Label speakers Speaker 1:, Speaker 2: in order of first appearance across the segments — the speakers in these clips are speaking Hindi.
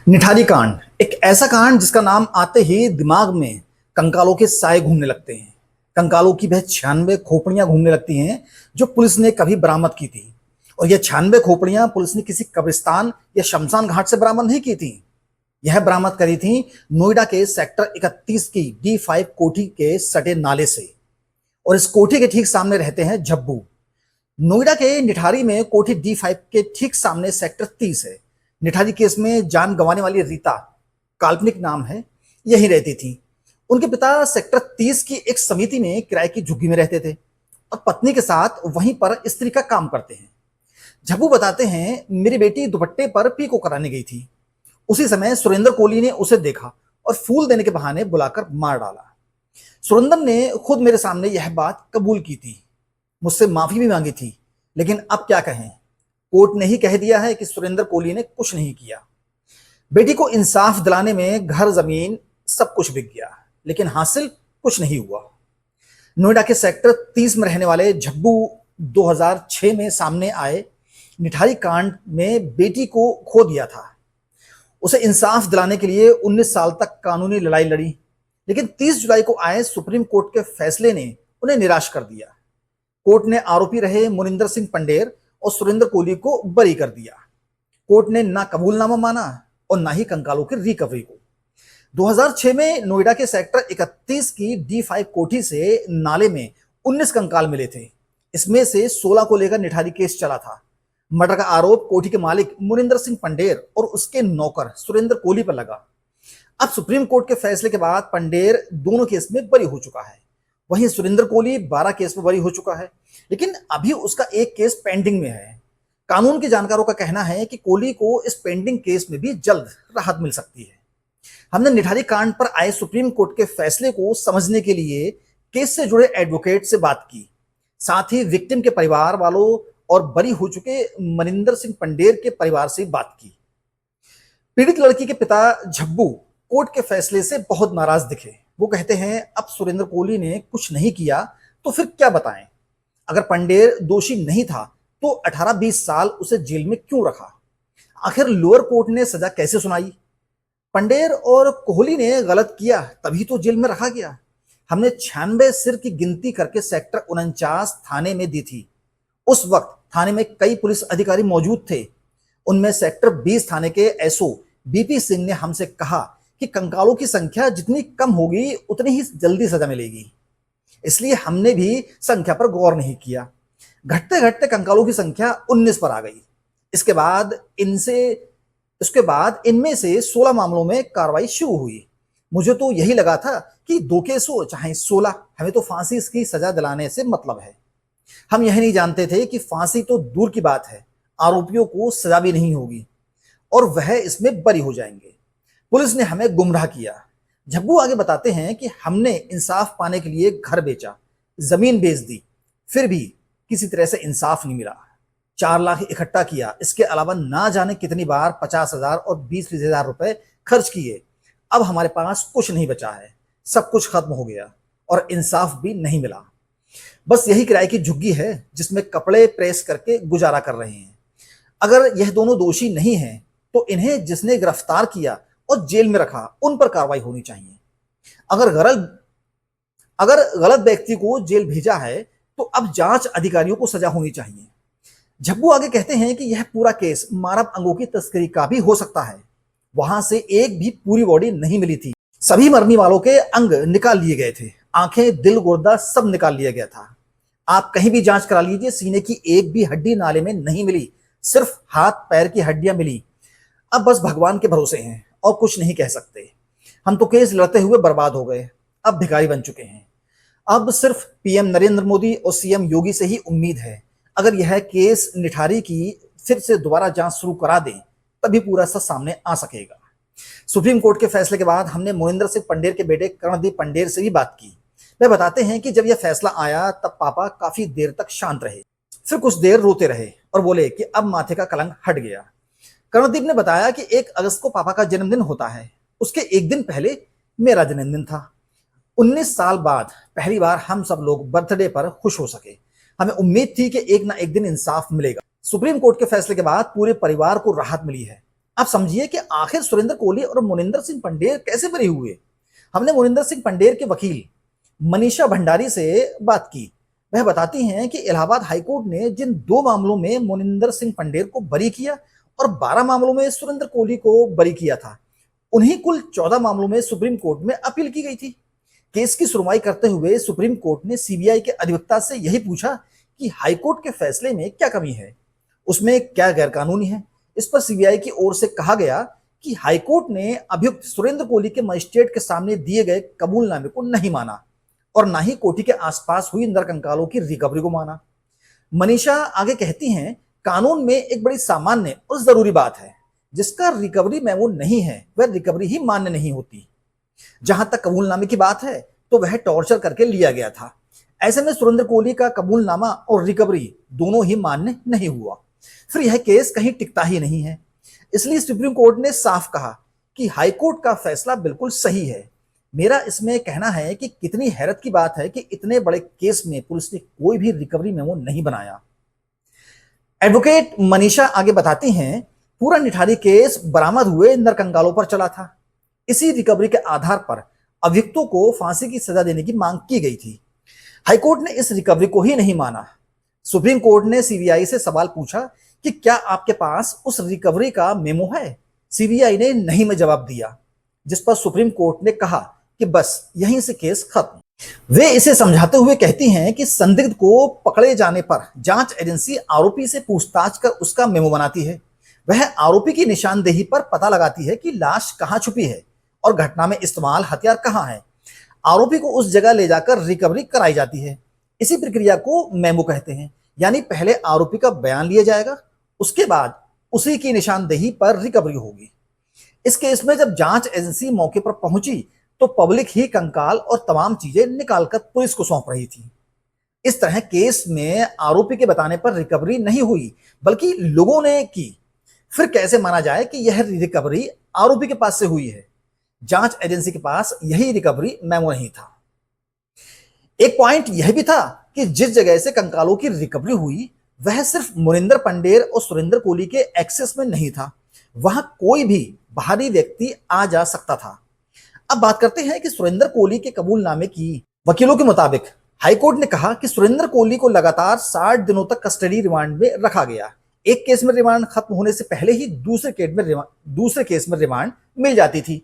Speaker 1: निठारी कांड एक ऐसा कांड जिसका नाम आते ही दिमाग में कंकालों के साए घूमने लगते हैं। कंकालों की वह 96 खोपड़ियां घूमने लगती हैं जो पुलिस ने कभी बरामद की थी। और यह 96 खोपड़ियां पुलिस ने किसी कब्रिस्तान या शमशान घाट से बरामद नहीं की थी। यह बरामद करी थी नोएडा के सेक्टर 31 की D5 कोठी के सटे नाले से। और इस कोठी के ठीक सामने रहते हैं झब्बू। नोएडा के निठारी में कोठी D5 के ठीक सामने सेक्टर 30 है। निठारी केस में जान गंवाने वाली रीता, काल्पनिक नाम है, यही रहती थी। उनके पिता सेक्टर 30 की एक समिति में किराए की झुग्गी में रहते थे और पत्नी के साथ वहीं पर स्त्री का काम करते हैं। झब्बू बताते हैं, मेरी बेटी दुपट्टे पर पीको कराने गई थी। उसी समय सुरेंद्र कोहली ने उसे देखा और फूल देने के बहाने बुलाकर मार डाला। सुरेंद्र ने खुद मेरे सामने यह बात कबूल की थी, मुझसे माफी भी मांगी थी, लेकिन अब क्या कहें, कोर्ट ने ही कह दिया है कि सुरेंद्र कोहली ने कुछ नहीं किया। बेटी को इंसाफ दिलाने में घर जमीन सब कुछ बिक गया, लेकिन हासिल कुछ नहीं हुआ। नोएडा के सेक्टर 30 में रहने वाले झब्बू 2006 में सामने आए निठारी कांड में बेटी को खो दिया था। उसे इंसाफ दिलाने के लिए 19 साल तक कानूनी लड़ाई लड़ी, लेकिन 30 जुलाई को आए सुप्रीम कोर्ट के फैसले ने उन्हें निराश कर दिया। कोर्ट ने आरोपी रहे मुनिंदर सिंह पंडेर और सुरेंद्र कोहली को बरी कर दिया। कोर्ट ने ना कबूलनामा माना और ना ही कंकालों की रिकवरी को। 2006 में नोएडा के सेक्टर 31 की D5 कोठी से नाले में 19 कंकाल मिले थे। इसमें से 16 को लेकर निठारी केस चला था। मर्डर का आरोप कोठी के मालिक मुनिंदर सिंह पंडेर और उसके नौकर सुरेंद्र कोहली पर लगा। अब सुप्रीम कोर्ट के फैसले के बाद पंडेर दोनों केस में बरी हो चुका है। वहीं सुरेंद्र कोहली 12 केस में बरी हो चुका है, लेकिन अभी उसका एक केस पेंडिंग में है। कानून के जानकारों का कहना है कि कोहली को इस पेंडिंग केस में भी जल्द राहत मिल सकती है। हमने निठारी कांड पर आए सुप्रीम कोर्ट के फैसले को समझने के लिए केस से जुड़े एडवोकेट से बात की, साथ ही विक्टिम के परिवार वालों और बरी हो चुके मनिंदर सिंह पंडेर के परिवार से बात की। पीड़ित लड़की के पिता झब्बू कोर्ट के फैसले से बहुत नाराज दिखे। वो कहते हैं, अब सुरेंद्र कोहली ने कुछ नहीं किया तो फिर क्या बताएं। अगर पंडेर दोषी नहीं था तो 18-20 साल उसे जेल में क्यों रखा। आखिर लोअर कोर्ट ने सजा कैसे सुनाई। पंडेर और कोहली ने गलत किया तभी तो जेल में रखा गया। हमने 96 सिर की गिनती करके सेक्टर 49 थाने में दी थी। उस वक्त थाने में कई पुलिस अधिकारी मौजूद थे। उनमें सेक्टर 20 थाने के SO BP सिंह ने हमसे कहा कि कंकालों की संख्या जितनी कम होगी उतनी ही जल्दी सजा मिलेगी, इसलिए हमने भी संख्या पर गौर नहीं किया। घटते घटते कंकालों की संख्या 19 पर आ गई। इसके बाद इनमें से 16 मामलों में कार्रवाई शुरू हुई। मुझे तो यही लगा था कि 2 केस हो चाहे 16, हमें तो फांसी की सजा दिलाने से मतलब है। हम यह नहीं जानते थे कि फांसी तो दूर की बात है, आरोपियों को सजा भी नहीं होगी और वह इसमें बरी हो जाएंगे। पुलिस ने हमें गुमराह किया। झब्बू आगे बताते हैं कि हमने इंसाफ पाने के लिए घर बेचा, जमीन बेच दी, फिर भी किसी तरह से इंसाफ नहीं मिला। 4 लाख इकट्ठा किया, इसके अलावा ना जाने कितनी बार 50,000 और 20,000 रुपए खर्च किए। अब हमारे पास कुछ नहीं बचा है, सब कुछ खत्म हो गया और इंसाफ भी नहीं मिला। बस यही किराए की झुग्गी है जिसमें कपड़े प्रेस करके गुजारा कर रहे हैं। अगर यह दोनों दोषी नहीं है तो इन्हें जिसने गिरफ्तार किया और जेल में रखा उन पर कार्रवाई होनी चाहिए। अगर गलत व्यक्ति को जेल भेजा है तो अब जांच अधिकारियों को सजा होनी चाहिए। झब्बू आगे कहते हैं कि यह पूरा केस मानव अंगों की तस्करी का भी हो सकता है। वहां से एक भी पूरी बॉडी नहीं मिली थी, सभी मरने वालों के अंग निकाल लिए गए थे, आंखें, दिल, गुर्दा सब निकाल लिया गया था। आप कहीं भी जांच करा लीजिए, सीने की एक भी हड्डी नाले में नहीं मिली, सिर्फ हाथ पैर की हड्डियां मिली। अब बस भगवान के भरोसे हैं और कुछ नहीं कह सकते। हम तो केस लड़ते हुए बर्बाद हो गए, अब भिखारी बन चुके हैं। अब सिर्फ PM नरेंद्र मोदी और CM योगी से ही उम्मीद है। अगर यह केस निठारी की फिर से दोबारा जांच शुरू करा दें तभी पूरा सच सामने आ सकेगा। सुप्रीम कोर्ट के फैसले के बाद हमने मोनिंदर सिंह पंडेर के बेटे कर्णदीप पंडेर से भी बात की। वे बताते हैं कि जब यह फैसला आया तब पापा काफी देर तक शांत रहे, फिर कुछ देर रोते रहे और बोले कि अब माथे का कलंक हट गया। कर्णदीप ने बताया कि 1 अगस्त को पापा का जन्मदिन होता है, उसके एक दिन पहले मेरा जन्मदिन था। 19 साल बाद पहली बार हम सब लोग बर्थडे पर खुश हो सके। हमें उम्मीद थी कि एक ना एक दिन इंसाफ मिलेगा। सुप्रीम कोर्ट के फैसले के बाद पूरे परिवार को राहत मिली है। आप समझिए कि आखिर सुरेंद्र कोहली और मोनिंदर सिंह पंडेर कैसे बरी हुए। हमने मोनिंदर सिंह पंडेर के वकील मनीषा भंडारी से बात की। वह बताती हैं कि इलाहाबाद हाईकोर्ट ने जिन 2 मामलों में मोनिंदर सिंह पंडेर को बरी किया और 12 मामलों में सुरेंद्र कोहली को बरी किया था, उन्हीं कुल 14 मामलों में सुप्रीम कोर्ट में अपील की गई थी। केस की सुनवाई करते हुए सुप्रीम कोर्ट ने सीबीआई के अधिवक्ता से यही पूछा कि हाईकोर्ट के फैसले में क्या कमी है, उसमें क्या गैरकानूनी है। इस पर सीबीआई की ओर से कहा गया कि हाईकोर्ट ने अभियुक्त सुरेंद्र कोहली के मजिस्ट्रेट के सामने दिए गए कबूलनामे को नहीं माना और ना ही कोठी के आसपास हुई नरकंकालों की रिकवरी को माना। मनीषा आगे कहती हैं, कानून में एक बड़ी सामान्य और जरूरी बात है, जिसका रिकवरी मेमो नहीं है वह रिकवरी ही मान्य नहीं होती। जहां तक कबूलनामे की बात है तो वह टॉर्चर करके लिया गया था। ऐसे में सुरेंद्र कोहली का कबूलनामा और रिकवरी दोनों ही मान्य नहीं हुआ, फिर यह केस कहीं टिकता ही नहीं है। इसलिए सुप्रीम कोर्ट ने साफ कहा कि हाईकोर्ट का फैसला बिल्कुल सही है। मेरा इसमें कहना है कि कितनी हैरत की बात है कि इतने बड़े केस में पुलिस ने कोई भी रिकवरी मेमो नहीं बनाया। एडवोकेट मनीषा आगे बताती हैं, पूरा निठारी केस बरामद हुए नरकंकालों पर चला था। इसी रिकवरी के आधार पर अभियुक्तों को फांसी की सजा देने की मांग की गई थी। हाईकोर्ट ने इस रिकवरी को ही नहीं माना। सुप्रीम कोर्ट ने सीबीआई से सवाल पूछा कि क्या आपके पास उस रिकवरी का मेमो है। सीबीआई ने नहीं में जवाब दिया, जिस पर सुप्रीम कोर्ट ने कहा कि बस यहीं से केस खत्म। वे इसे समझाते हुए कहती हैं कि संदिग्ध को पकड़े जाने पर जांच एजेंसी आरोपी से पूछताछ कर उसका मेमो बनाती है। वह आरोपी की निशानदेही पर पता लगाती है कि लाश कहां छुपी है और घटना में इस्तेमाल हथियार कहां है। आरोपी को उस जगह ले जाकर रिकवरी कराई जाती है। इसी प्रक्रिया को मेमो कहते हैं, यानी पहले आरोपी का बयान लिया जाएगा, उसके बाद उसी की निशानदेही पर रिकवरी होगी। इस केस में जब जांच एजेंसी मौके पर पहुंची तो पब्लिक ही कंकाल और तमाम चीजें निकालकर पुलिस को सौंप रही थी। इस तरह केस में आरोपी के बताने पर रिकवरी नहीं हुई, बल्कि लोगों ने की। फिर कैसे माना जाए कि यह रिकवरी आरोपी के पास से हुई है? जांच एजेंसी के पास यही रिकवरी मेमो नहीं था। एक पॉइंट यह भी था कि जिस जगह से कंकालों की रिकवरी हुई वह सिर्फ मोनिंदर पंडेर और सुरेंद्र कोहली के एक्सेस में नहीं था, वहां कोई भी बाहरी व्यक्ति आ जा सकता था। अब बात करते हैं कि सुरेंद्र कोहली के कबूलनामे की। वकीलों के मुताबिक हाईकोर्ट ने कहा कि सुरेंद्र कोहली को लगातार 60 दिनों तक कस्टडी रिमांड में रखा गया। एक केस में रिमांड खत्म होने से पहले ही दूसरे केस में रिमांड मिल जाती थी।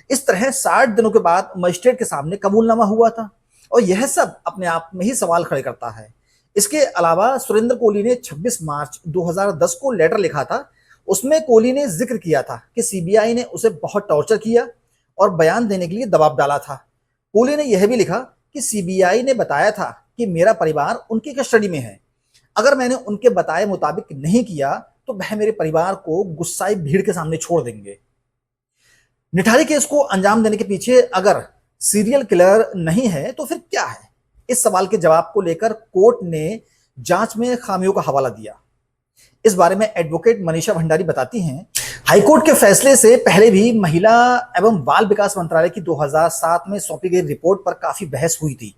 Speaker 1: इस तरह 60 दिनों के बाद मजिस्ट्रेट के सामने कबूलनामा हुआ था और यह सब अपने आप में ही सवाल खड़े करता है। इसके अलावा सुरेंद्र कोहली ने 26 मार्च 2010 को लेटर लिखा था। उसमें कोहली ने जिक्र किया था कि सीबीआई ने उसे बहुत टॉर्चर किया और बयान देने के लिए दबाव डाला था। कोहली ने यह भी लिखा कि सीबीआई ने बताया था कि मेरा परिवार उनकी कस्टडी में है, अगर मैंने उनके बताए मुताबिक नहीं किया तो वह मेरे परिवार को गुस्साई भीड़ के सामने छोड़ देंगे। निठारी केस को अंजाम देने के पीछे अगर सीरियल किलर नहीं है तो फिर क्या है? इस सवाल के जवाब को लेकर कोर्ट ने जांच में खामियों का हवाला दिया। इस बारे में एडवोकेट मनीषा भंडारी बताती हैं, हाईकोर्ट के फैसले से पहले भी महिला एवं बाल विकास मंत्रालय की 2007 में सौंपी गई रिपोर्ट पर काफी बहस हुई थी।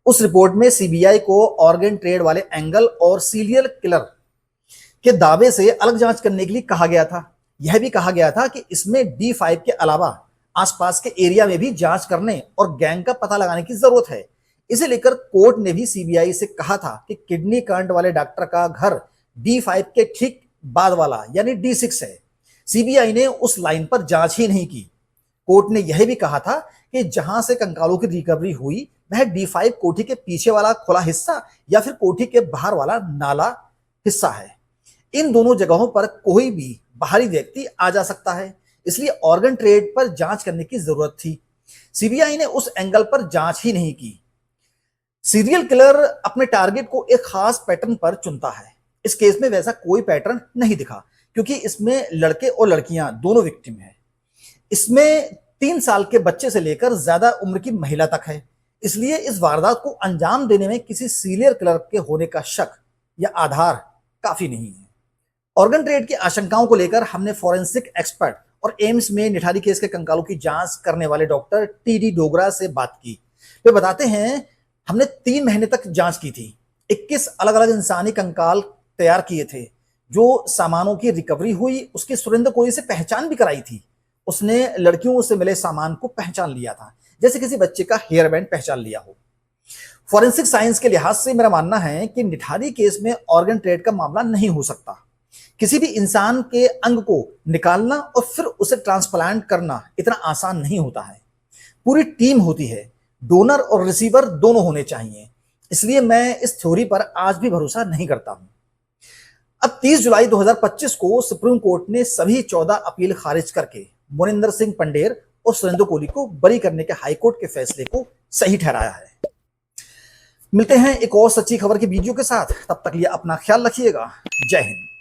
Speaker 1: उस रिपोर्ट में सीबीआई को ऑर्गन ट्रेड वाले एंगल और सीरियल किलर के दावे से अलग जांच करने के लिए कहा गया था। यह भी कहा गया था कि इसमें D5 के अलावा आसपास के एरिया में भी जांच करने और गैंग का पता लगाने की जरूरत है। इसे लेकर कोर्ट ने भी सीबीआई से कहा था कि किडनी कांड वाले डॉक्टर का घर D5 के ठीक बाद वाला यानी D6 है। सीबीआई ने उस लाइन पर जांच ही नहीं की। कोर्ट ने यह भी कहा था कि जहां से कंकालों की रिकवरी हुई वह D5 कोठी के पीछे वाला खुला हिस्सा या फिर कोठी के बाहर वाला नाला हिस्सा है। इन दोनों जगहों पर कोई भी बाहरी व्यक्ति आ जा सकता है, इसलिए ऑर्गन ट्रेड पर जांच करने की जरूरत थी। सीबीआई ने उस एंगल पर जांच ही नहीं की। सीरियल किलर अपने टारगेट को एक खास पैटर्न पर चुनता है। इस केस में वैसा कोई पैटर्न नहीं दिखा, क्योंकि इसमें लड़के और लड़कियां दोनों विक्टिम हैं। इसमें 3 साल के बच्चे से लेकर ज्यादा उम्र की महिला तक है। इसलिए इस वारदात को अंजाम देने में किसी सीरियल किलर के होने का शक या आधार काफी नहीं है। ऑर्गन ट्रेड की आशंकाओं को लेकर हमने फॉरेंसिक एक्सपर्ट और एम्स में निठारी केस के कंकालों की जांच करने वाले डॉक्टर टीडी डोगरा से बात की। वे बताते हैं, हमने 3 महीने तक जांच की थी। 21 अलग अलग इंसानी कंकाल तैयार किए थे। जो सामानों की रिकवरी हुई उसकी सुरेंद्र कोहली से पहचान भी कराई थी। उसने लड़कियों से मिले सामान को पहचान लिया था, जैसे किसी बच्चे का हेयर बैंड पहचान लिया हो। फॉरेंसिक साइंस के लिहाज से मेरा मानना है कि निठारी केस में ऑर्गन ट्रेड का मामला नहीं हो सकता। किसी भी इंसान के अंग को निकालना और फिर उसे ट्रांसप्लांट करना इतना आसान नहीं होता है। पूरी टीम होती है, डोनर और रिसीवर दोनों होने चाहिए। इसलिए मैं इस थ्योरी पर आज भी भरोसा नहीं करता हूं। अब 30 जुलाई 2025 को सुप्रीम कोर्ट ने सभी 14 अपील खारिज करके मोनिंदर सिंह पंडेर और सुरेंद्र कोहली को बरी करने के हाईकोर्ट के फैसले को सही ठहराया है। मिलते हैं एक और सच्ची खबर की वीडियो के साथ, तब तक लिए अपना ख्याल रखिएगा। जय हिंद।